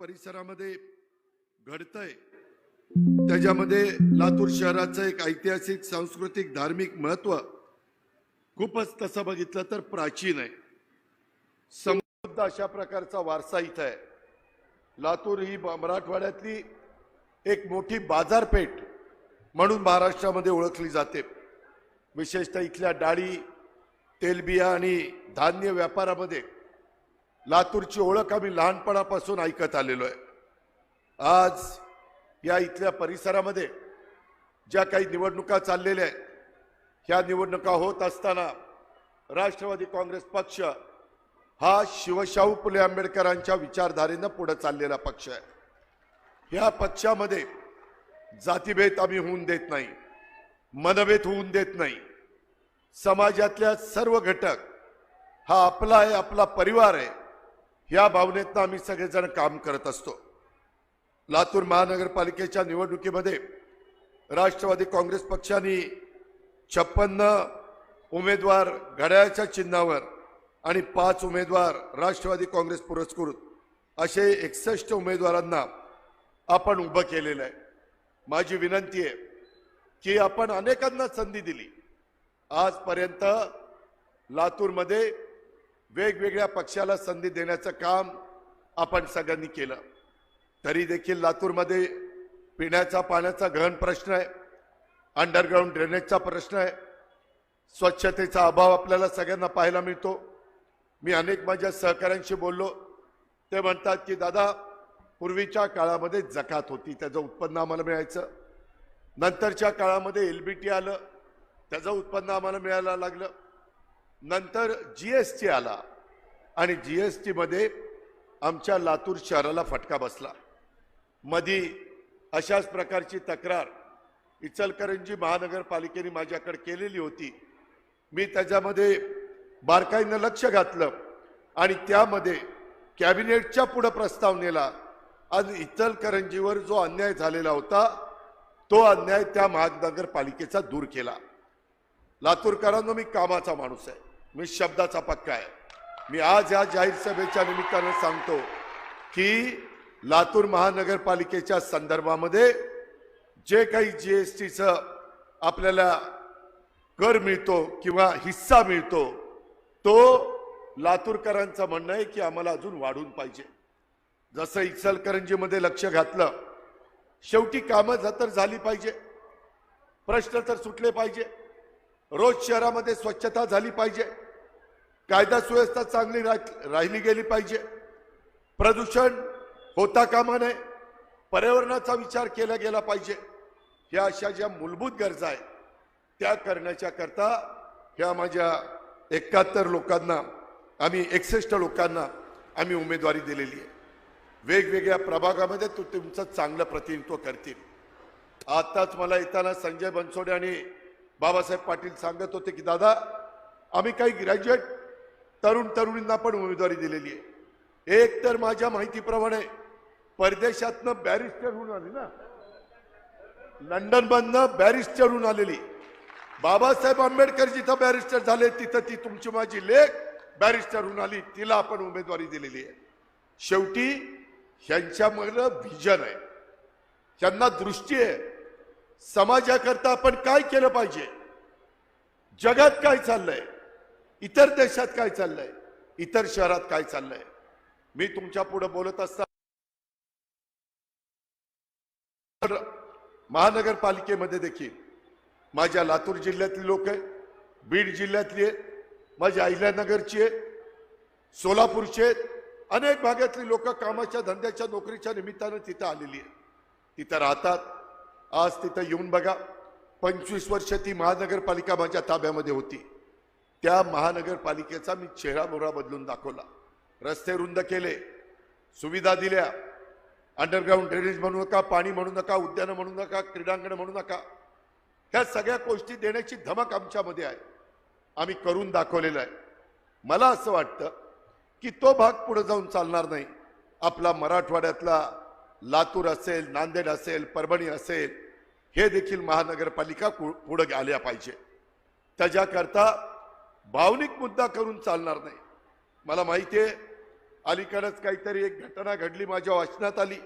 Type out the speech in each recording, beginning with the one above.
परिसरामध्ये घडतंय त्याच्यामध्ये लातूर शहराचं एक ऐतिहासिक सांस्कृतिक धार्मिक महत्व खूपच तसं बघितलं तर प्राचीन आहे. समृद्ध अशा प्रकारचा वारसा इथं आहे. लातूर ही मराठवाड्यातली एक मोठी बाजारपेठ म्हणून महाराष्ट्रामध्ये ओळखली जाते. विशेषतः इथल्या डाळी, तेलबिया आणि धान्य व्यापारामध्ये लातूरची ओळख आम्ही लहानपणापासून ऐकत आलेलो आहे. आज या इथल्या परिसरामध्ये ज्या काही निवडणुका चाललेल्या आहेत, ह्या निवडणुका होत असताना राष्ट्रवादी काँग्रेस पक्ष हा शिवशाहू फुले आंबेडकरांच्या विचारधारेनं पुढे चाललेला पक्ष आहे. या पक्षामध्ये जातीभेद आम्ही होऊन देत नाही, मनभेद होऊन देत नाही. समाजातल्या सर्व घटक हा आपला आहे, आपला परिवार आहे, या भावनेतनं आम्ही सगळेजण काम करत असतो. लातूर महानगरपालिकेच्या निवडणुकीमध्ये राष्ट्रवादी काँग्रेस पक्षाने 56 उमेदवार घड्याळाच्या चिन्हावर आणि 5 उमेदवार राष्ट्रवादी काँग्रेस पुरस्कृत असे 61 उमेदवारांना आपण उभं केलेलं आहे. माझी विनंती आहे की आपण अनेकांना संधी दिली. आजपर्यंत लातूरमध्ये वेगवेगळ्या पक्षाला संधी देण्याचं काम आपण सगळ्यांनी केलं. तरी देखील लातूरमध्ये पिण्याचा पाण्याचा गहन प्रश्न आहे, अंडरग्राऊंड ड्रेनेजचा प्रश्न आहे, स्वच्छतेचा अभाव आपल्याला सगळ्यांना पाहायला मिळतो. मी अनेक माझ्या सहकाऱ्यांशी बोललो, ते म्हणतात की दादा पूर्वीच्या काळामध्ये जकात होती, त्याचं उत्पन्न आम्हाला मिळायचं. नंतरच्या काळामध्ये LBT आलं, त्याचं उत्पन्न आम्हाला मिळायला लागलं. नंतर GST आला आणि GST मध्ये आमच्या लातूर शहराला फटका बसला. मधी अशाच प्रकारची तक्रार इचलकरंजी महानगरपालिकेने माझ्याकडे केलेली होती. मी त्याच्यामध्ये बारकाईनं लक्ष घातलं आणि त्यामध्ये कॅबिनेटच्या पुढे प्रस्ताव नेला. आज इचलकरंजीवर जो अन्याय झालेला होता तो अन्याय त्या महानगरपालिकेचा दूर केला. लातूरकरांनो, मी कामाचा माणूस आहे, मी शब्दाचा पक्का आहे. मी आज या जाहीर सभेच्या निमित्तानं सांगतो की लातूर महानगरपालिकेच्या संदर्भामध्ये जे काही GSTचं आपल्याला कर मिळतो किंवा हिस्सा मिळतो तो लातूरकरांचं म्हणणं आहे की आम्हाला अजून वाढून पाहिजे. जसं इचलकरंजीमध्ये लक्ष घातलं, शेवटी कामं तर झाली पाहिजे, प्रश्न तर सुटले पाहिजे, रोज शहरामध्ये स्वच्छता झाली पाहिजे, कायदा सुव्यवस्था चांगली राहिली गेली पाहिजे, प्रदूषण होता कामा नये, पर्यावरणाचा विचार केला गेला पाहिजे. ह्या अशा ज्या मूलभूत गरजा आहेत त्या करण्याच्या करता ह्या माझ्या 71 लोकांना आम्ही 61 लोकांना आम्ही उमेदवारी दिलेली आहे. वेगवेगळ्या प्रभागामध्ये तुमचं चांगलं प्रतिनिधित्व करतील. आताच मला येताना संजय बनसोडे आणि बाबासाहेब पाटील सांगत होते की दादा आम्ही काही ग्रॅज्युएट तरुणींना पण उमेदवारी दिलेली आहे. एक तर माझ्या माहितीप्रमाणे परदेशातनं बॅरिस्टर होऊन आली ना, लंडन मधनं बॅरिस्टर होऊन आलेली. बाबासाहेब आंबेडकर जिथं बॅरिस्टर झाले तिथं ती तुमची माझी लेक बॅरिस्टर होऊन आली, तिला आपण उमेदवारी दिलेली आहे. शेवटी ह्यांच्यामध्ये व्हिजन आहे, त्यांना दृष्टी आहे. समाजाकरता आपण काय केलं पाहिजे, जगात काय चाललंय, इतर देशात काय चाललंय, इतर शहरात काय चाललंय. मी तुमच्या पुढे बोलत असताना महानगरपालिकेमध्ये देखील माझ्या लातूर जिल्ह्यातली लोक आहे, बीड जिल्ह्यातली आहे, माझ्या अहिल्यानगरची आहे, सोलापूरचे आहेत, अनेक भागातली लोक कामाच्या धंद्याच्या नोकरीच्या निमित्तानं तिथं आलेली आहे, तिथं राहतात. आज तिथं येऊन बघा, 25 वर्ष ती महानगरपालिका माझ्या ताब्यामध्ये होती. त्या महानगरपालिकेचा मी चेहरामोहरा बदलून दाखवला. रस्ते रुंद केले, सुविधा दिल्या, अंडरग्राऊंड ड्रेनेज म्हणू नका, पाणी म्हणू नका, उद्यानं म्हणू नका, क्रीडांगण म्हणू नका, ह्या सगळ्या गोष्टी देण्याची धमक आमच्यामध्ये आहे, आम्ही करून दाखवलेलं आहे. मला असं वाटतं की तो भाग पुढे जाऊन चालणार नाही. आपला मराठवाड्यातला लातूर असेल, नांदेड असेल, परभणी असेल, हे देखील महानगरपालिका पुढे आल्या पाहिजे. त्याच्याकरता भावनिक मुद्दा करून चालणार नाही. मला माहिती आहे अलीकडेच काहीतरी एक घटना घडली, माझ्या वाचनात आली.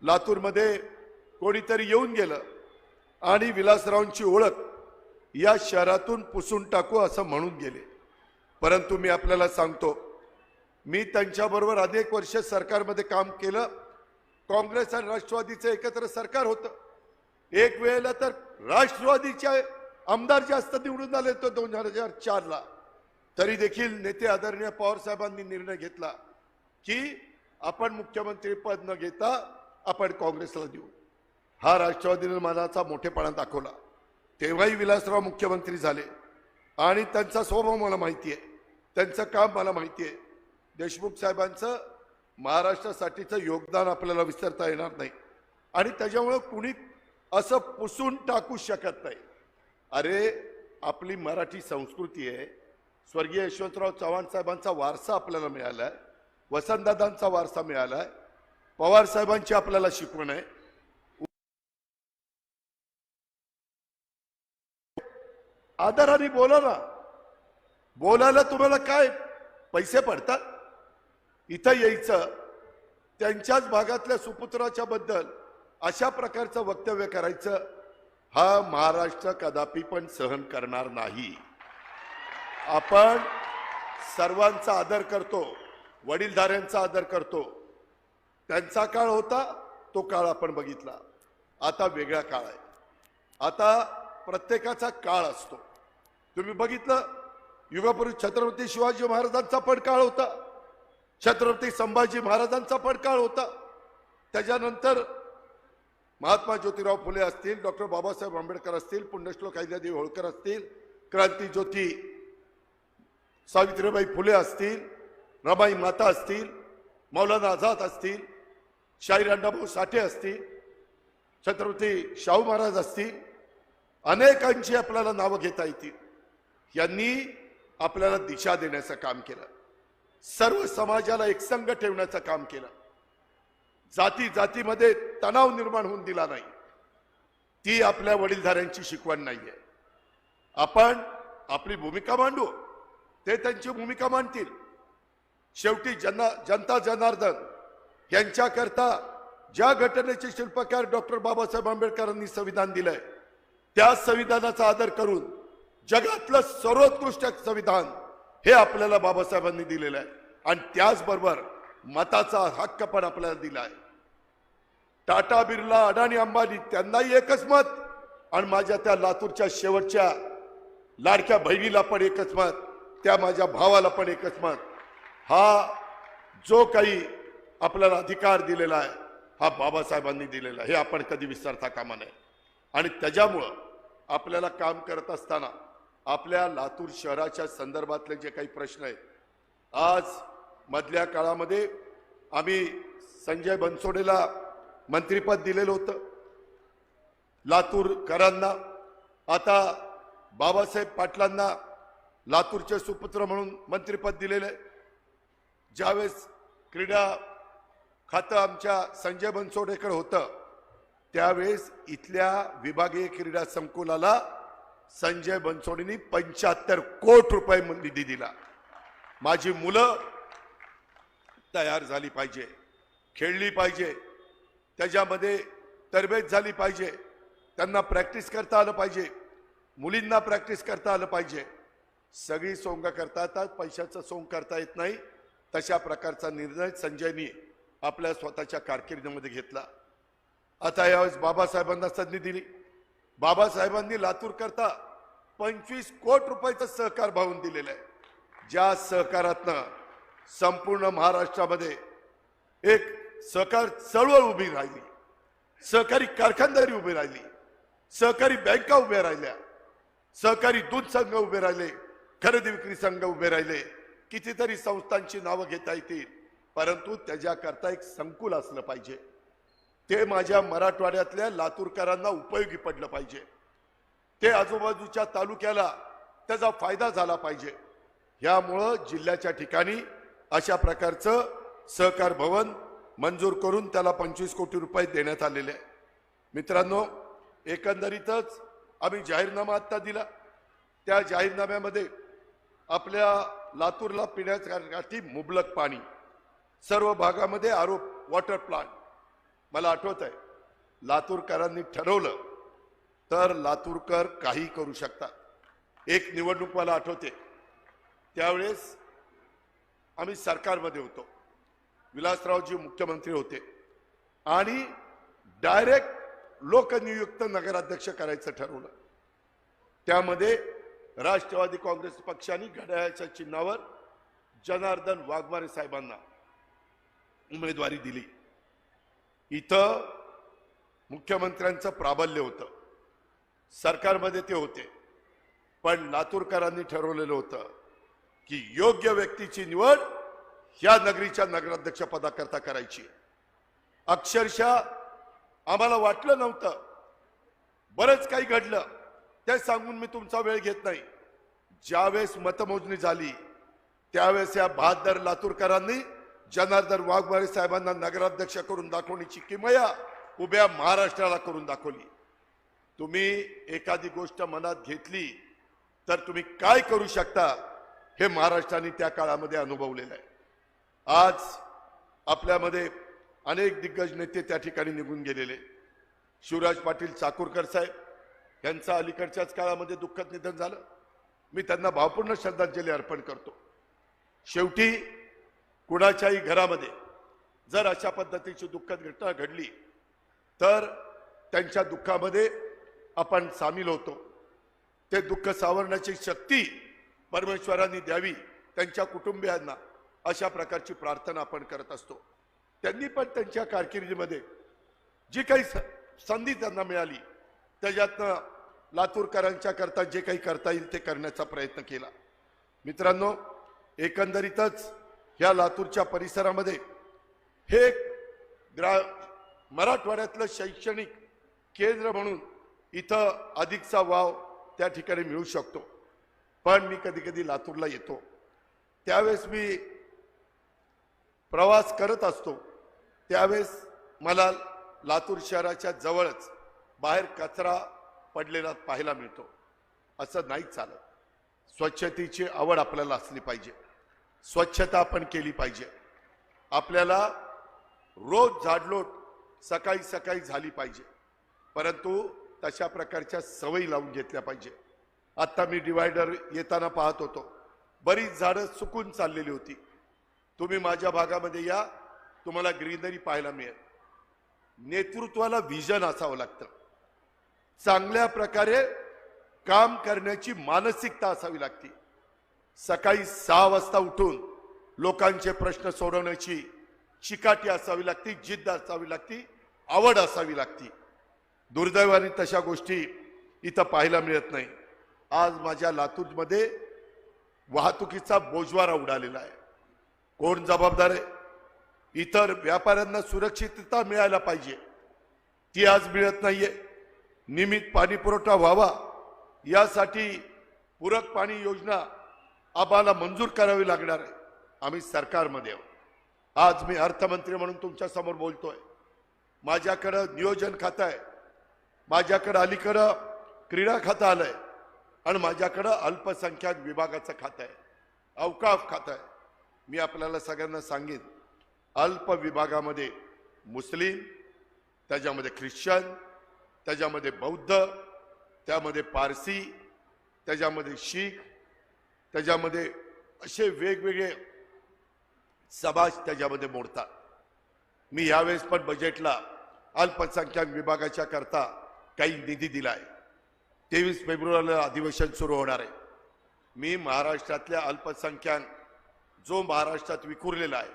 लातूरमध्ये कोणीतरी येऊन गेलं आणि विलासरावांची ओळख या शहरातून पुसून टाकू असं म्हणून गेले. परंतु मी आपल्याला सांगतो, मी त्यांच्याबरोबर अनेक वर्ष सरकारमध्ये काम केलं. काँग्रेस आणि राष्ट्रवादीचं एकत्र सरकार होतं. एक वेळेला तर राष्ट्रवादीचे आमदार जास्त निवडून आले तो 2004ला. तरी देखील नेते आदरणीय पवार साहेबांनी निर्णय घेतला की आपण मुख्यमंत्री पद न घेता आपण काँग्रेसला देऊ. हा राष्ट्रवादीने मनाचा मोठेपणा दाखवला. तेव्हाही विलासराव मुख्यमंत्री झाले आणि त्यांचा स्वभाव मला माहिती आहे, त्यांचं काम मला माहिती आहे. देशमुख साहेबांचं महाराष्ट्रासाठीचं योगदान आपल्याला विसरता येणार नाही आणि त्याच्यामुळे कुणी असं पुसून टाकू शकत नाही. अरे, आपली मराठी संस्कृती आहे. स्वर्गीय यशवंतराव चव्हाण साहेबांचा वारसा आपल्याला मिळालाय, वसंतदादांचा वारसा मिळालाय, पवार साहेबांची आपल्याला शिकवण आहे. आदराने बोला ना. बोलायला तुम्हाला काय पैसे पडतात? इथं यायचं, त्यांच्याच भागातल्या सुपुत्राच्या बद्दल अशा प्रकारचं वक्तव्य करायचं, हा महाराष्ट्र कदापि पण सहन करणार नाही. आपण सर्वांचा आदर करतो, वडीलधाऱ्यांचा आदर करतो. त्यांचा काळ होता, तो काळ आपण बघितला. आता वेगळा काळ आहे. आता प्रत्येकाचा काळ असतो. तुम्ही बघितलं, युगापूर्वी छत्रपती शिवाजी महाराजांचा पण काळ होता, छत्रपती संभाजी महाराजांचा पण काळ होता. त्याच्यानंतर महात्मा ज्योतिराव फुले असतील, डॉक्टर बाबासाहेब आंबेडकर असतील, पुण्यश्लोक अहिल्यादेवी होळकर असतील, क्रांतीज्योती सावित्रीबाई फुले असतील, रमाई माता असतील, मौलाना आझाद असतील, शाहीर अण्णाभाऊ साठे असतील, छत्रपती शाहू महाराज असतील, अनेकांची आपल्याला नावं घेता येतील. यांनी आपल्याला दिशा देण्याचं काम केलं, सर्व समाजाला एकसंघ ठेवण्याचं काम केलं, जाती जातीमध्ये तणाव निर्माण होऊन दिला नाही. ती आपल्या वडीलधाऱ्यांची शिकवण नाहीये. आपण आपली भूमिका मांडू, ते त्यांची भूमिका मांडतील. शेवटी जनता जनार्दन यांच्याकरता ज्या घटनेचे शिल्पकार डॉक्टर बाबासाहेब आंबेडकरांनी संविधान दिलंय, त्या संविधानाचा आदर करून जगातलं सर्वोत्कृष्ट संविधान हे आपल्याला बाबासाहेबांनी दिलेलं आहे आणि त्याचबरोबर मताचा हक्क पण आपल्याला दिला आहे. टाटा, बिर्ला, अडाणी, अंबानी त्यांनाही एकच मत आणि माझ्या त्या लातूरच्या शेवटच्या लाडक्या बहिणीला पण एकच मत, त्या माझ्या भावाला पण एकच मत. हा जो काही आपल्याला अधिकार दिलेला आहे हा बाबासाहेबांनी दिलेला, हे आपण कधी विसरता कामा नये. आणि त्याच्यामुळं आपल्याला काम करत असताना आपल्या लातूर शहराच्या संदर्भातले जे काही प्रश्न आहेत, आज मधल्या काळामध्ये आम्ही संजय बनसोडेला मंत्रिपद दिलेलं होतं लातूरकरांना. आता बाबासाहेब पाटलांना लातूरचे सुपुत्र म्हणून मंत्रिपद दिलेलं आहे. ज्यावेळेस क्रीडा खातं आमच्या संजय बनसोडेकडे होतं, त्यावेळेस इथल्या विभागीय क्रीडा संकुलाला संजय बनसोडेंनी 75 कोटी रुपये निधी दिला. माझी मुलं तयार झाली पाहिजे, खेळली पाहिजे, त्याच्यामध्ये तरबेज झाली पाहिजे, त्यांना प्रॅक्टिस करता आलं पाहिजे, मुलींना प्रॅक्टिस करता आलं पाहिजे. सगळी सोंग करता येतात, पैशाचं सोंग करता येत नाही. तशा प्रकारचा निर्णय संजयनी आपल्या स्वतःच्या कारकिर्दीमध्ये घेतला. आता यावेळेस बाबासाहेबांना संधी दिली. बाबासाहेबांनी लातूर करता 25 कोटी रुपयाचं सहकार भावून दिलेलं आहे. ज्या सहकारातनं संपूर्ण महाराष्ट्रामध्ये एक सहकार चळवळ उभी राहिली, सहकारी कारखानदारी उभी राहिली, सहकारी बँका उभ्या राहिल्या, सहकारी दूध संघ उभे राहिले, खरेदी विक्री संघ उभे राहिले. कितीतरी संस्थांची नावं घेता येतील, परंतु त्याच्याकरता एक संकुल असलं पाहिजे. ते माझ्या मराठवाड्यातल्या लातूरकरांना उपयोगी पडलं पाहिजे. ते आजूबाजूच्या तालुक्याला त्याचा फायदा झाला पाहिजे. यामुळं जिल्ह्याच्या ठिकाणी अशा प्रकारचं सहकार भवन मंजूर करून त्याला 25 कोटी रुपये देण्यात आलेले आहे. मित्रांनो, एकंदरीतच आम्ही जाहीरनामा आता दिला. त्या जाहीरनाम्यामध्ये आपल्या लातूरला पिण्यासाठी मुबलक पाणी, सर्व भागामध्ये आरोप वॉटर प्लांट. मला आठवत आहे लातूरकरांनी ठरवलं तर लातूरकर काही करू शकतात. एक निवडणूक मला आठवते, त्यावेळेस आम्ही सरकारमध्ये होतो, विलासरावजी मुख्यमंत्री होते आणि डायरेक्ट लोकनियुक्त नगराध्यक्ष करायचं ठरवलं. त्यामध्ये राष्ट्रवादी काँग्रेस पक्षाने घड्याळाच्या चिन्हावर जनार्दन वाघमारे साहेबांना उमेदवारी दिली. इथं मुख्यमंत्र्यांचं प्राबल्य होतं, सरकारमध्ये ते होते, पण लातूरकरांनी ठरवलेलं होतं की योग्य व्यक्तीची निवड या नगरीच्या नगराध्यक्ष पदाकरता करायची. अक्षरशः आम्हाला वाटलं नव्हतं, बरंच काही घडलं, ते सांगून मी तुमचा वेळ घेत नाही. ज्यावेळेस मतमोजणी झाली त्यावेळेस या बहादर लातूरकरांनी जनार्दन वाघमारे साहेबांना नगराध्यक्ष करून दाखवण्याची किमया उभ्या महाराष्ट्राला करून दाखवली. तुम्ही एखादी गोष्ट मनात घेतली तर तुम्ही काय करू शकता हे महाराष्ट्राने त्या काळामध्ये अनुभवलेलं आहे. आज आपल्यामध्ये अनेक दिग्गज नेते त्या ठिकाणी निघून गेलेले. शिवराज पाटील चाकूरकर साहेब यांचं अलीकडच्याच काळामध्ये दुःखद निधन झालं. मी त्यांना भावपूर्ण श्रद्धांजली अर्पण करतो. शेवटी कुणाच्याही घरामध्ये जर अशा पद्धतीची दुःखद घटना घडली तर त्यांच्या दुःखामध्ये आपण सामील होतो. ते दुःख सावरण्याची शक्ती परमेश्वरांनी द्यावी त्यांच्या कुटुंबियांना, अशा प्रकारची प्रार्थना आपण करत असतो. त्यांनी पण त्यांच्या कारकिर्दीमध्ये जी काही संधी त्यांना मिळाली त्याच्यातनं लातूरकरांच्या करता जे काही करता येईल ते करण्याचा प्रयत्न केला. मित्रांनो, एकंदरीतच या लातूरच्या परिसरामध्ये हे मराठवाड्यातलं शैक्षणिक केंद्र म्हणून इथं अधिकचा वाव त्या ठिकाणी मिळू शकतो. पण मी कधी कधी लातूरला येतो त्यावेळेस मी प्रवास करत असतो, त्यावेळेस मला लातूर शहराच्या जवळच बाहेर कचरा पडलेला पाहायला मिळतो. असं नाही चालत. स्वच्छतेची आवड आपल्याला असली पाहिजे, स्वच्छता आपण केली पाहिजे. आपल्याला रोज झाडलोट सकाळी सकाळी झाली पाहिजे, परंतु तशा प्रकारच्या सवयी लावून घेतल्या पाहिजे. आता मी डिवायडर येताना पाहत होतो, बरीच झाडं सुकून चाललेली होती. तुम्ही माझ्या भागामध्ये या, तुम्हाला ग्रीनरी पाहायला मिळेल. नेतृत्वाला विजन असावं लागतं, चांगल्या प्रकारे काम करण्याची मानसिकता असावी लागते. सकाळी 6 वाजता उठून लोकांचे प्रश्न सोडवण्याची चिकाटी असावी लागते, जिद्द असावी लागते, आवड असावी लागते. दुर्दैवाने तशा गोष्टी इथं पाहायला मिळत नाही. आज माझ्या लातूरमध्ये वाहतुकीचा बोजवारा उडालेला आहे. कोण जबाबदार आहे? इतर व्यापाऱ्यांना सुरक्षितता मिळायला पाहिजे, ती आज मिळत नाहीये. नियमित पाणी पुरवठा व्हावा यासाठी पूरक पाणी योजना आम्हाला मंजूर करावी लागणार आहे. आम्ही सरकारमध्ये आहोत. आज मी अर्थमंत्री म्हणून तुमच्या समोर बोलतोय. माझ्याकडं नियोजन खातं आहे, माझ्याकडं अलीकडं क्रीडा खातं आलंय आणि माझ्याकडं अल्पसंख्याक विभागाचं खातं आहे, अवकाफ खातं आहे. मी आपल्याला सगळ्यांना सांगेन, अल्प विभागामध्ये मुस्लिम, त्याच्यामध्ये ख्रिश्चन, त्याच्यामध्ये बौद्ध, त्यामध्ये पारसी, त्याच्यामध्ये शीख, त्याच्यामध्ये असे वेगवेगळे समाज त्याच्यामध्ये मोडतात. मी यावेळेस पण बजेटला अल्पसंख्याक विभागाच्या करता काही निधी दिलाय. 23 फेब्रुवारीला अधिवेशन सुरू होणार आहे. मी महाराष्ट्रातल्या अल्पसंख्याक जो महाराष्ट्रात विखुरलेला आहे,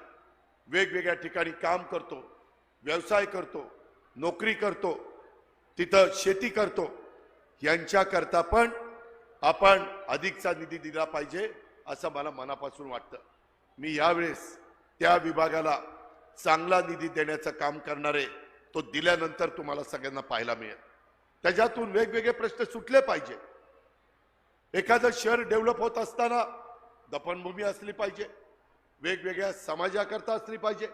वेगवेगळ्या ठिकाणी काम करतो, व्यवसाय करतो, नोकरी करतो, तिथं शेती करतो, यांच्या करता पण आपण अधिकचा निधी दिला पाहिजे असं मला मनापासून वाटतं. मी यावेळेस त्या विभागाला चांगला निधी देण्याचं काम करणार आहे. तो दिल्यानंतर तुम्हाला सगळ्यांना पाहायला मिळेल. त्याच्यातून वेगवेगळे प्रश्न सुटले पाहिजे. एखादं शहर डेव्हलप होत असताना दफनभूमी असली पाहिजे, वेगवेगळ्या समाजाकरता असली पाहिजे,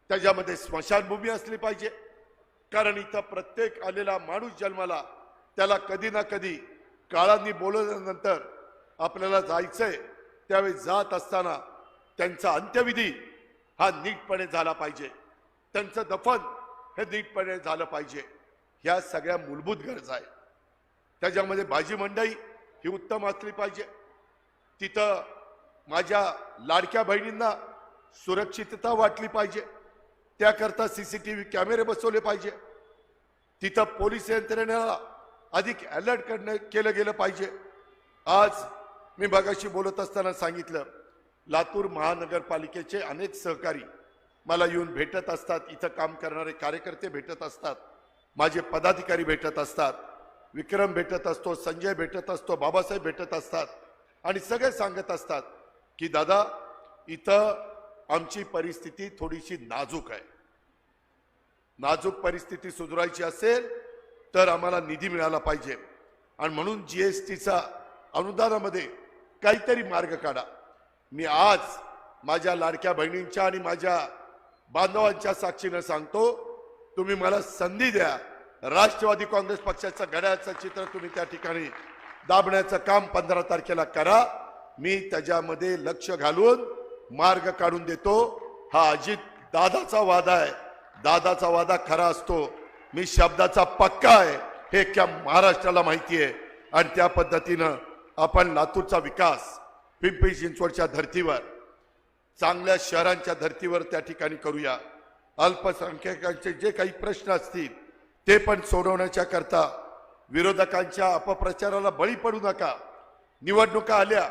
त्याच्यामध्ये स्मशानभूमी असली पाहिजे. कारण इथं प्रत्येक आलेला माणूस जन्माला त्याला कधी ना कधी काळांनी बोलवल्यानंतर आपल्याला जायचंय, त्यावेळी जात असताना त्यांचा अंत्यविधी हा नीटपणे झाला पाहिजे, त्यांचं दफन हे नीटपणे झालं पाहिजे. ह्या सगळ्या मूलभूत गरजा आहेत. त्याच्यामध्ये भाजी मंडई ही उत्तम असली पाहिजे. तिथं माझ्या लाडक्या बहिणींना सुरक्षितता वाटली पाहिजे, त्याकरता सीसीटीव्ही कॅमेरे बसवले पाहिजे. तिथं पोलीस यंत्रणेला अधिक अलर्ट केलं गेलं पाहिजे. आज मी मगाशी बोलत असताना सांगितलं, लातूर महानगरपालिकेचे अनेक सहकारी मला येऊन भेटत असतात, इथं काम करणारे कार्यकर्ते भेटत असतात, माझे पदाधिकारी भेटत असतात, विक्रम भेटत असतो, संजय भेटत असतो, बाबासाहेब भेटत असतात आणि सगळे सांगत असतात की दादा इथं आमची परिस्थिती थोडीशी नाजूक आहे. नाजूक परिस्थिती सुधारायची असेल तर आम्हाला निधी मिळाला पाहिजे आणि म्हणून जीएसटीचा अनुदानामध्ये काहीतरी मार्ग काढा. मी आज माझ्या लाडक्या बहिणींच्या आणि माझ्या बांधवांच्या साक्षीनं सांगतो, तुम्ही मला संधी द्या. राष्ट्रवादी काँग्रेस पक्षाचं घड्याळाचं चित्र तुम्ही त्या ठिकाणी दाबण्याचं काम 15 तारखेला करा. मी त्याच्यामध्ये लक्ष घालून मार्ग काढून देतो. हा अजित दादाचा वादा आहे, दादाचा वादा खरा असतो. मी शब्दाचा पक्का आहे हे क्या महाराष्ट्राला माहिती आहे आणि त्या पद्धतीनं आपण लातूरचा विकास पिंपरी चिंचवडच्या धर्तीवर, चांगल्या शहरांच्या धर्तीवर त्या ठिकाणी करूया. अल्पसंख्याकांचे जे काही प्रश्न असतील ते पण सोडवण्याच्या करता विरोधकांच्या अपप्रचाराला बळी पडू नका. निवडणुका आल्या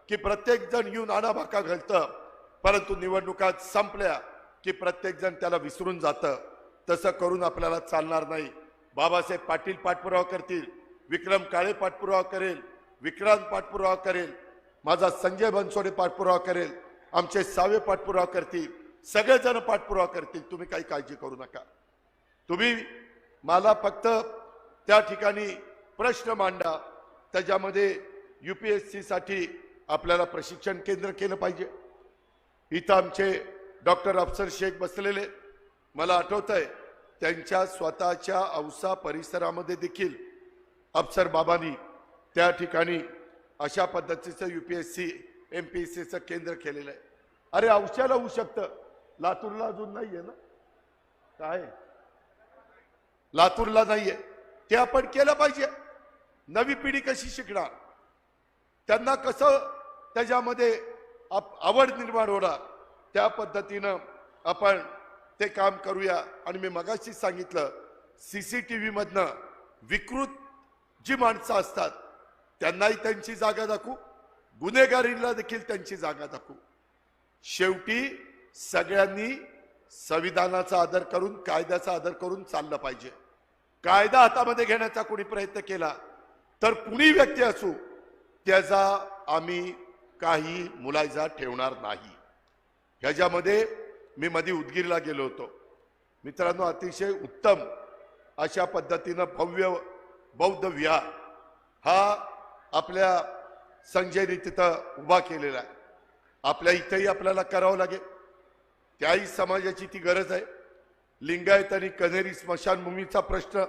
की प्रत्येक जण येऊन आणाभाका घालतं, परंतु निवडणुका संपल्या की प्रत्येक जण त्याला विसरून जातं. तसं करून आपल्याला चालणार नाही. बाबासाहेब पाटील पाठपुरावा करतील, विक्रम काळे पाठपुरावा करेल, विक्रांत पाठपुरावा करेल, माझा संजय बनसोडे पाठपुरावा करेल, आमचे सावे पाठपुरावा करतील, सगळेजण पाठपुरावा करतील. तुम्ही काही काळजी करू नका. तुम्ही मला फक्त त्या ठिकाणी प्रश्न मांडा. त्याच्यामध्ये UPSC साठी आपल्याला प्रशिक्षण केंद्र केलं पाहिजे. इथं आमचे डॉक्टर अफसर शेख बसलेले, मला आठवतंय त्यांच्या स्वतःच्या औसा परिसरामध्ये देखील अफसर बाबांनी त्या ठिकाणी अशा पद्धतीचं UPSC MPSCचं केंद्र केलेलं आहे. अरे औशाला होऊ शकतं, लातूरला अजून नाहीये ना? काय लातूरला नाहीये, ते आपण केलं पाहिजे. नवी पिढी कशी शिकणार, त्यांना कसं त्याच्यामध्ये आवड निर्माण होणार, त्या पद्धतीनं आपण ते काम करूया. आणि मी मगाशी सांगितलं, CCTV मधनं विकृत जी माणसं असतात त्यांनाही त्यांची जागा दाखवू, गुन्हेगारीला देखील त्यांची जागा दाखवू. शेवटी सगळ्यांनी संविधानाचा आदर करून, कायद्याचा आदर करून चाललं पाहिजे. कायदा हातामध्ये घेण्याचा कोणी प्रयत्न केला तर कुणी व्यक्ती असू त्याचा आम्ही काही मुलायजा ठेवणार नाही. ह्याच्यामध्ये मी मध्ये उदगीरला गेलो होतो. मित्रांनो, अतिशय उत्तम अशा पद्धतीनं भव्य बौद्ध विहार हा आपल्या संजयने तिथं उभा केलेला आहे. आपल्या इथेही आपल्याला करावं लागेल. त्याही समाजाची ती गरज आहे. लिंगायत आणि कन्हेरी स्मशानभूमीचा प्रश्न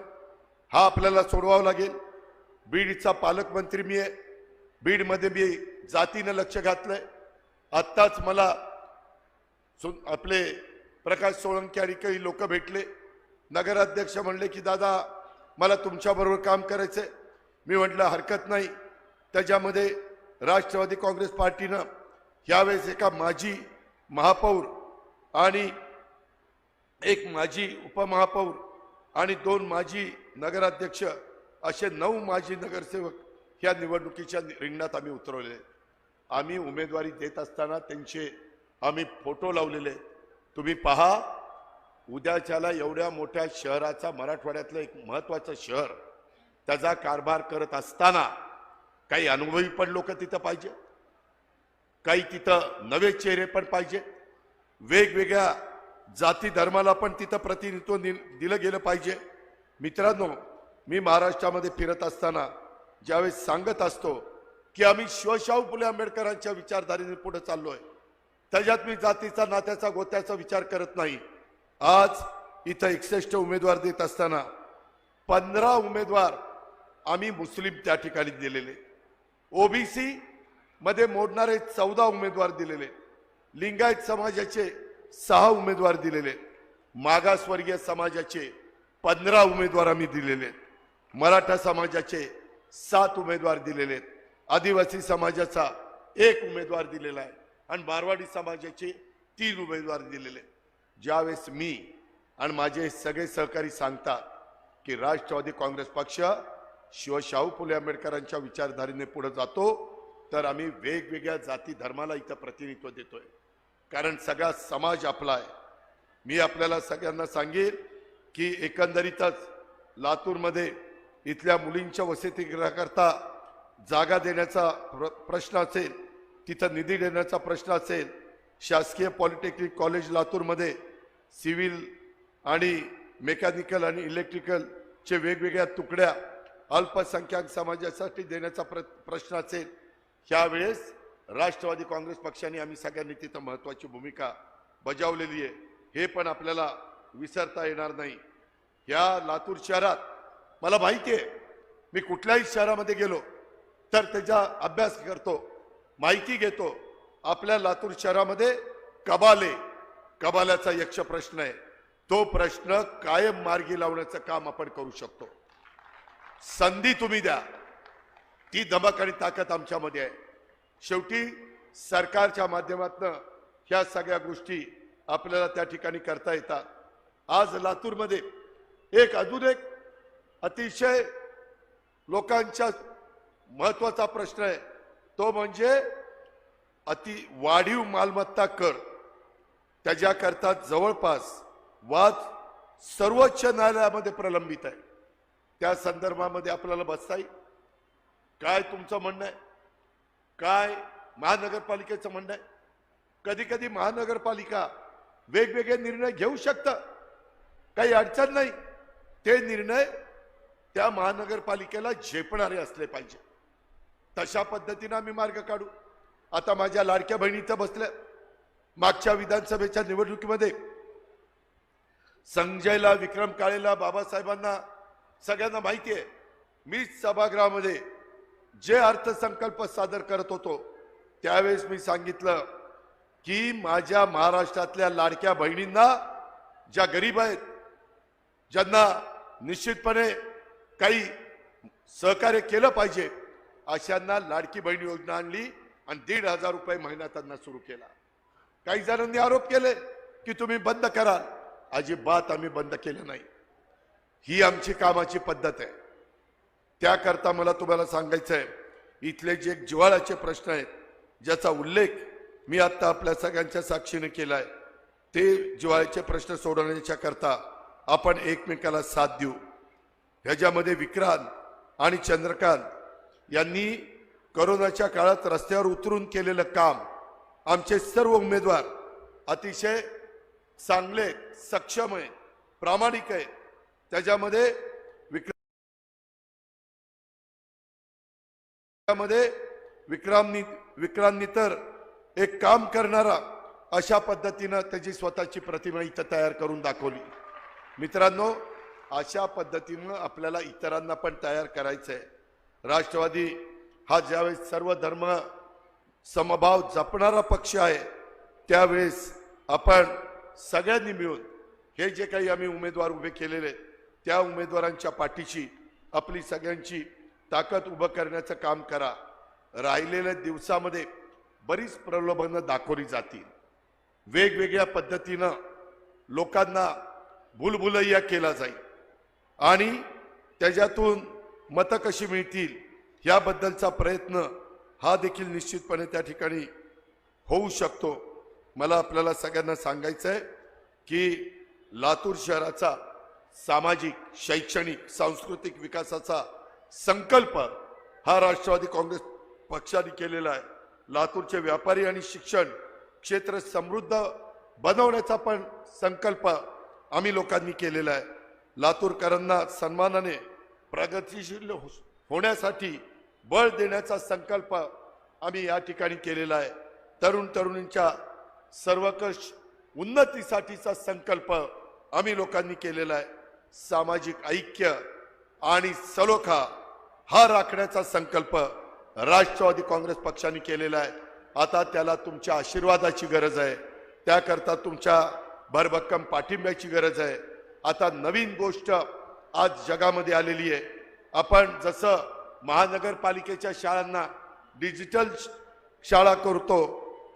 हा आपल्याला सोडवावा लागेल. बीडचा पालकमंत्री मी आहे. बीडमध्ये मी जातीनं लक्ष घातलंय. आत्ताच मला आपले प्रकाश सोळंकी आणि काही लोक भेटले. नगराध्यक्ष म्हणले की दादा मला तुमच्याबरोबर काम करायचंय. मी म्हटलं हरकत नाही. त्याच्यामध्ये राष्ट्रवादी काँग्रेस पार्टीनं यावेळेस एका माजी महापौर आणि एक माजी उपमहापौर आणि 2 माजी नगराध्यक्ष असे 9 माजी नगरसेवक ह्या निवडणुकीच्या रिंगणात आम्ही उतरवले. आम्ही उमेदवारी देत असताना त्यांचे आम्ही फोटो लावलेले. तुम्ही पहा, उद्याच्याला एवढ्या मोठ्या शहराचा, मराठवाड्यातलं एक महत्वाचं शहर, त्याचा कारभार करत असताना काही अनुभवी पण लोक तिथं पाहिजे, काही तिथं नवे चेहरे पण पाहिजे, वेगवेगळ्या जाती धर्माला पण तिथं प्रतिनिधित्व दिलं गेलं पाहिजे. मित्रांनो, मी महाराष्ट्रामध्ये फिरत असताना ज्यावेळेस सांगत असतो की आम्ही शिवशाहू फुले आंबेडकरांच्या विचारधारेने पुढे चाललोय, त्याच्यात मी जातीचा, नात्याचा, गोत्याचा विचार करत नाही. आज इथं 61 उमेदवार देत असताना 15 उमेदवार आम्ही मुस्लिम त्या ठिकाणी दिलेले, OBC मध्ये मोडणारे 14 उमेदवार दिलेले, लिंगायत समाजाचे 6 उमेदवार दिलेले आहेत. मागासवर्गीय समाजाचे 15 उमेदवार आम्ही दिलेले आहेत. मराठा समाजाचे 7 उमेदवार दिलेले आहेत. आदिवासी समाजाचा 1 उमेदवार दिलेला आहे आणि मारवाडी समाजाचे 3 उमेदवार दिलेले आहेत. ज्यावेळेस मी आणि माझे सगळे सहकारी सांगतात की राष्ट्रवादी काँग्रेस पक्ष शाहू फुले आंबेडकरांच्या विचारधारेने पुढे जातो, तर आम्ही वेगवेगळ्या जाती धर्माला इथं प्रतिनिधित्व देतोय, कारण सगळा समाज आपला आहे. मी आपल्याला सगळ्यांना सांगेन की एकंदरीतच लातूरमध्ये इथल्या मुलींच्या वसतिगृहाकरता जागा देण्याचा प्रश्न असेल, तिथं निधी देण्याचा प्रश्न असेल, शासकीय पॉलिटेक्निक कॉलेज लातूरमध्ये सिव्हिल आणि मेकॅनिकल आणि इलेक्ट्रिकलचे वेगवेगळ्या तुकड्या अल्पसंख्याक समाजासाठी देण्याचा प्रश्न असेल, यावेळेस राष्ट्रवादी काँग्रेस पक्षाने आम्ही सगळ्यांनी तिथं महत्त्वाची भूमिका बजावलेली आहे. हे पण आपल्याला विसरता येणार नाही. या लातूर शहरात मला माहिती आहे, मी कुठल्याही शहरामध्ये गेलो तर त्याचा अभ्यास करतो, माहिती घेतो. आपल्या लातूर शहरामध्ये कबाल्याचा यक्ष प्रश्न आहे. तो प्रश्न कायम मार्गी लावण्याचं काम आपण करू शकतो. संधी तुम्ही द्या, ती धमक आणि ताकद आमच्यामध्ये आहे. शेवटी सरकारच्या माध्यमातून ह्या सगळ्या गोष्टी आपल्याला त्या ठिकाणी करता येतात. आज लातूरमध्ये अजून एक अतिशय लोकांच्या महत्वाचा प्रश्न आहे, तो म्हणजे वाढीव मालमत्ता कर. त्याच्याकरता जवळपास वाद सर्वोच्च न्यायालयामध्ये प्रलंबित आहे. त्या संदर्भामध्ये आपल्याला बसता येईल. काय तुमचं म्हणणं आहे, काय महानगरपालिकेचं म्हणणं आहे? कधी कधी महानगरपालिका वेगवेगळे निर्णय घेऊ शकतं, काही अडचण नाही. ते निर्णय त्या महानगरपालिकेला झेपणारे असले पाहिजे. तशा पद्धतीने आम्ही मार्ग काढू. आता माझ्या लाडक्या बहिणी इथं बसल्या. मागच्या विधानसभेच्या निवडणुकीमध्ये संजयला, विक्रम काळेला, बाबासाहेबांना सगळ्यांना माहिती आहे, मीच सभागृहामध्ये जे अर्थसंकल्प सादर करत होतो त्यावेळेस मी सांगितलं की माझ्या महाराष्ट्रातल्या लाडक्या बहिणींना, ज्या गरीब आहेत, ज्यांना निश्चितपणे काही सहकार्य केलं पाहिजे, अशांना लाडकी बहीण योजना आणली आणि 1,500 रुपये महिना त्यांना सुरू केला. काही जणांनी आरोप केले की तुम्ही बंद करा. अजिबात आम्ही बंद केलं नाही. ही आमची कामाची पद्धत आहे. त्याकरता मला तुम्हाला सांगायचं आहे, इथले जे जिव्हाळ्याचे प्रश्न आहेत, ज्याचा उल्लेख मी आता आपल्या सगळ्यांच्या साक्षीने केलाय, ते जिव्हाळ्याचे प्रश्न सोडवण्याच्या करता आपण एकमेकाला साथ देऊ. ह्याच्यामध्ये विक्रांत आणि चंद्रकांत यांनी कोरोनाच्या काळात रस्त्यावर उतरून केलेलं काम, आमचे सर्व उमेदवार अतिशय चांगले, सक्षम आहे, प्रामाणिक आहे. त्याच्यामध्ये विक्रांतनी तर एक काम करणारा अशा पद्धतीनं त्याची स्वतःची प्रतिमा इथं तयार करून दाखवली. मित्रांनो, अशा पद्धतीनं आपल्याला इतरांना पण तयार करायचं आहे. राष्ट्रवादी हा ज्यावेळेस सर्व धर्म समभाव जपणारा पक्ष आहे, त्यावेळेस आपण सगळ्यांनी मिळून हे जे काही आम्ही उमेदवार उभे केलेले, त्या उमेदवारांच्या पाठीशी आपली सगळ्यांची ताकद उभं करण्याचं काम करा. राहिलेल्या दिवसामध्ये बरीच प्रलोभनं दाखवली जातील. वेगवेगळ्या पद्धतीनं लोकांना भूलभुलैया केला जाईल आणि त्याच्यातून मतं कशी मिळतील याबद्दलचा प्रयत्न हा देखील निश्चितपणे त्या ठिकाणी होऊ शकतो. मला आपल्याला सगळ्यांना सांगायचं आहे की लातूर शहराचा सामाजिक, शैक्षणिक, सांस्कृतिक विकासाचा संकल्प हा राष्ट्रवादी काँग्रेस पक्षाने केलेला आहे. लातूरचे व्यापारी आणि शिक्षण क्षेत्र समृद्ध बनवण्याचा पण संकल्प आम्ही लोकांनी केलेला आहे. लातूरकरांना सन्मानाने प्रगतिशील होण्यासाठी बळ देण्याचा संकल्प आम्ही या ठिकाणी केलेला आहे. तरुण तरुणींच्या सर्वकष उन्नतीसाठीचा संकल्प आम्ही लोकांनी केलेला आहे. सामाजिक ऐक्य आणि सलोखा हा राखण्याचा संकल्प राष्ट्रवादी काँग्रेस पक्षाने केलेला आहे. आता त्याला तुमच्या आशीर्वादाची गरज आहे. त्याकरता तुमच्या भरभक्कम पाठिंब्याची गरज आहे. आता नवीन गोष्ट आज जगामध्ये आलेली आहे. आपण जसं महानगरपालिकेच्या शाळांना डिजिटल शाळा करतो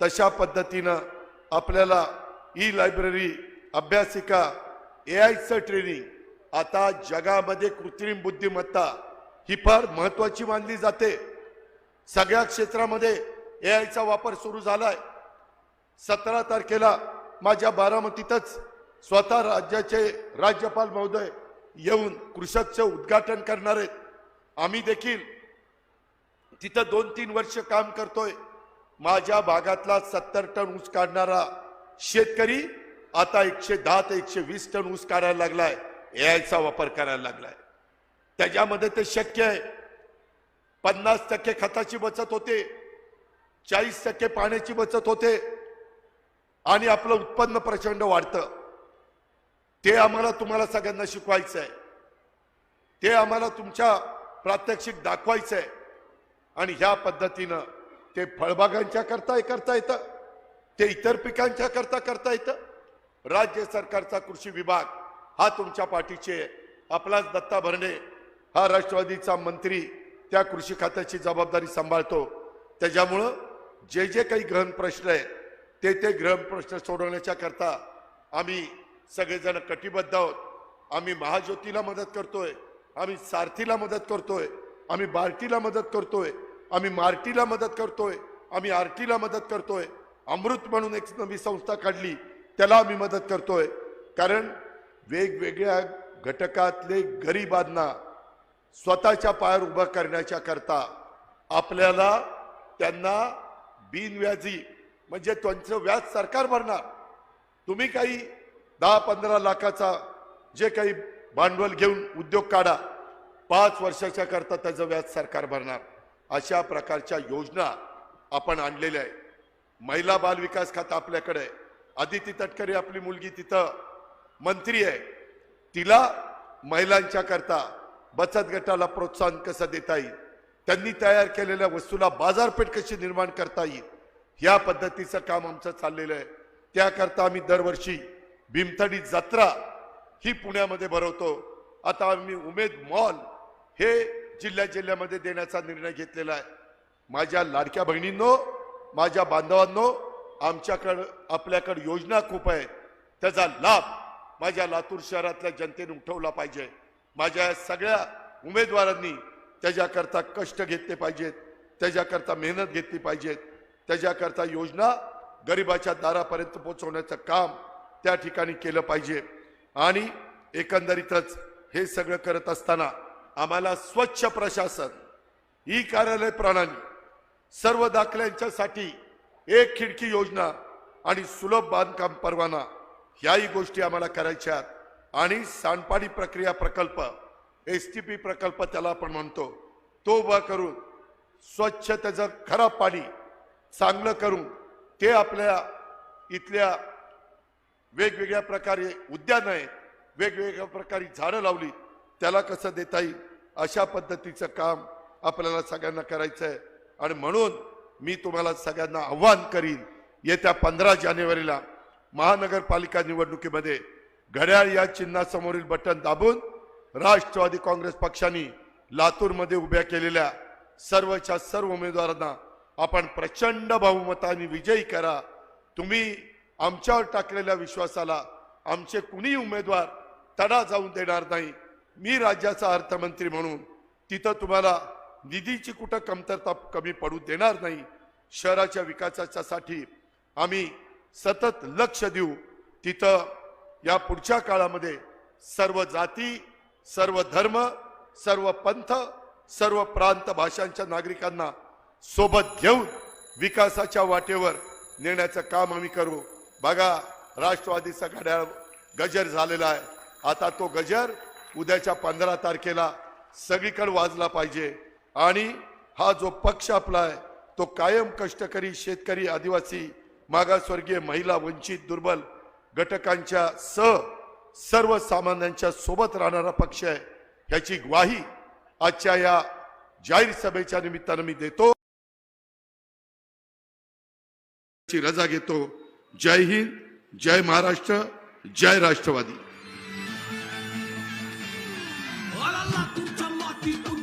तशा पद्धतीनं आपल्याला ई लायब्ररी, अभ्यासिका, AIचं ट्रेनिंग, आता जगामध्ये कृत्रिम बुद्धिमत्ता ही फार महत्वाची मानली जाते. सगळ्या क्षेत्रामध्ये AIचा वापर सुरू झालाय. 17 तारखेला माझ्या बारामतीतच स्वतः राज्याचे राज्यपाल महोदय येऊन कृषकचं उद्घाटन करणार आहेत. आम्ही देखील तिथं 2-3 वर्ष काम करतोय. माझ्या भागातला 70 टन ऊस काढणारा शेतकरी आता 110 ते 120 टन ऊस काढायला लागलाय. AIचा वापर करायला लागलाय. त्याच्यामध्ये ते शक्य आहे. 50% खताची बचत होते, 40% पाण्याची बचत होते आणि आपलं उत्पन्न प्रचंड वाढतं. ते आम्हाला तुम्हाला सगळ्यांना शिकवायचं आहे. ते आम्हाला तुमच्या प्रात्यक्षिक दाखवायचं आहे. आणि ह्या पद्धतीनं ते फळबागांच्या करता येतं, ते इतर पिकांच्या करता येतं. राज्य सरकारचा कृषी विभाग हा तुमच्या पाठीचे आहे. आपलाच दत्ता भरणे हा राष्ट्रवादीचा मंत्री त्या कृषी खात्याची जबाबदारी सांभाळतो. त्याच्यामुळं जे जे काही गहन प्रश्न आहे ते गहन प्रश्न सोडवण्याच्या करता आम्ही सगळेजण कटिबद्ध आहोत. आम्ही महाज्योतीला मदत करतोय, आम्ही सारथीला मदत करतोय, आम्ही बार्टीला मदत करतोय, आम्ही मार्टीला मदत करतोय, आम्ही आरटीला मदत करतोय. अमृत म्हणून एक नवी संस्था काढली, त्याला आम्ही मदत करतोय. कारण वेगवेगळ्या घटकातले गरिबांना स्वतःच्या पायावर उभं करण्याच्या करता आपल्याला त्यांना बिनव्याजी म्हणजे त्यांचं व्याज सरकार भरणार. तुम्ही काही 10-15 लाखाचा जे काही भांडवल घेऊन उद्योग काढा, 5 वर्षाच्या करता त्याचं व्याज सरकार भरणार. अशा प्रकारच्या योजना आपण आणलेल्या आहे. महिला बाल विकास खातं आपल्याकडे आहे. अदिती तटकरे आपली मुलगी तिथं मंत्री आहे. तिला महिलांच्या करता बचत गटाला प्रोत्साहन कसं देता येईल, त्यांनी तयार केलेल्या वस्तूला बाजारपेठ कशी निर्माण करता येईल, या पद्धतीचं काम आमचं चाललेलं आहे. त्याकरता आम्ही दरवर्षी भीमथडी जत्रा ही पुण्यामध्ये भरवतो. आता आम्ही उमेद मॉल हे जिल्ह्यामध्ये देण्याचा निर्णय घेतलेला आहे. माझ्या लाडक्या बहिणींनो, माझ्या बांधवांनो, आपल्याकडे योजना खूप आहेत. त्याचा लाभ माझ्या लातूर शहरातल्या जनतेने उठवला पाहिजे. माझ्या सगळ्या उमेदवारांनी त्याच्याकरता कष्ट घेतले पाहिजेत, त्याच्याकरता मेहनत घेतली पाहिजेत. त्याच्याकरता योजना गरिबाच्या दारापर्यंत पोहोचवण्याचं काम त्या ठिकाणी केलं पाहिजे. आणि एकंदरीतच हे सगळं करत असताना आम्हाला स्वच्छ प्रशासन, ई कार्यालय प्रणाली, सर्व दाखल्यांच्यासाठी एक खिडकी योजना आणि सुलभ बांधकाम परवाना, ह्याही गोष्टी आम्हाला करायच्या आहेत. आणि सांडपाणी प्रक्रिया प्रकल्प, STP प्रकल्प त्याला आपण म्हणतो, तो उभा करून स्वच्छ त्याचं खराब पाणी चांगलं करून ते आपल्या इथल्या वेगवेगळ्या प्रकारे उद्यान आहेत, वेगवेगळ्या प्रकारे झाडं लावली, त्याला कसं देता येईल अशा पद्धतीचं काम आपल्याला सगळ्यांना करायचं आहे. आणि म्हणून मी तुम्हाला सगळ्यांना आव्हान करीन, येत्या 15 जानेवारीला महानगरपालिका निवडणुकीमध्ये घड्याळ या चिन्हासमोरील बटन दाबून राष्ट्रवादी काँग्रेस पक्षाने लातूरमध्ये उभ्या केलेल्या सर्वच्या सर्व उमेदवारांना आपण प्रचंड बहुमताने विजयी करा. तुम्ही आमच्यावर टाकलेल्या विश्वासाला आमचे कुणी उमेदवार तडा जाऊन देणार नाही. मी राज्याचा अर्थमंत्री म्हणून तिथं तुम्हाला निधीची कुठं कमतरता कमी पडू देणार नाही. शहराच्या विकासासाठी आम्ही सतत लक्ष देऊ. तिथं या पुढच्या काळामध्ये सर्व जाती, सर्व धर्म, सर्व पंथ, सर्व प्रांत भाषांच्या नागरिकांना सोबत घेऊन विकासाच्या वाटेवर नेण्याचं काम आम्ही करू. बघा, राष्ट्रवादीचा घड्याळ गजर झालेला आहे. आता तो गजर उद्याच्या 15 तारखेला सगळीकडे वाजला पाहिजे. आणि हा जो पक्ष आपला आहे तो कायम कष्टकरी, शेतकरी, आदिवासी, मागासवर्गीय, महिला, वंचित, दुर्बल घटकांच्या सर्वसामान्यांच्या सोबत राहणारा पक्ष आहे. ह्याची ग्वाही आजच्या या जाहीर सभेच्या निमित्तानं मी देतो. रजा घेतो. जय हिंद, जय महाराष्ट्र, जय राष्ट्रवादी. तुमच्या मातीतून